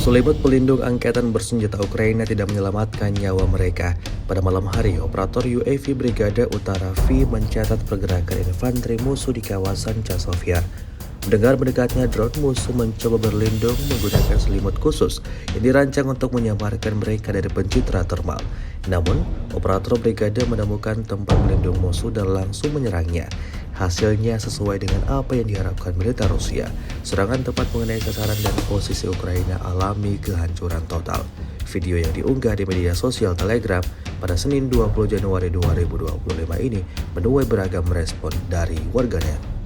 Selimut pelindung angkatan bersenjata Ukraina tidak menyelamatkan nyawa mereka. Pada malam hari, operator UAV Brigade Utara V mencatat pergerakan infanteri musuh di kawasan Chasiv. Mendengar mendekatnya drone, musuh mencoba berlindung menggunakan selimut khusus yang dirancang untuk menyamarkan mereka dari pencitraan termal. Namun, operator brigade menemukan tempat berlindung musuh dan langsung menyerangnya. Hasilnya sesuai dengan apa yang diharapkan militer Rusia. Serangan tepat mengenai sasaran dan posisi Ukraina alami kehancuran total. Video yang diunggah di media sosial Telegram pada Senin 20 Januari 2025 ini menuai beragam respon dari warganet.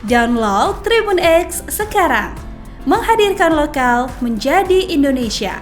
Download Tribun X sekarang, menghadirkan lokal menjadi Indonesia.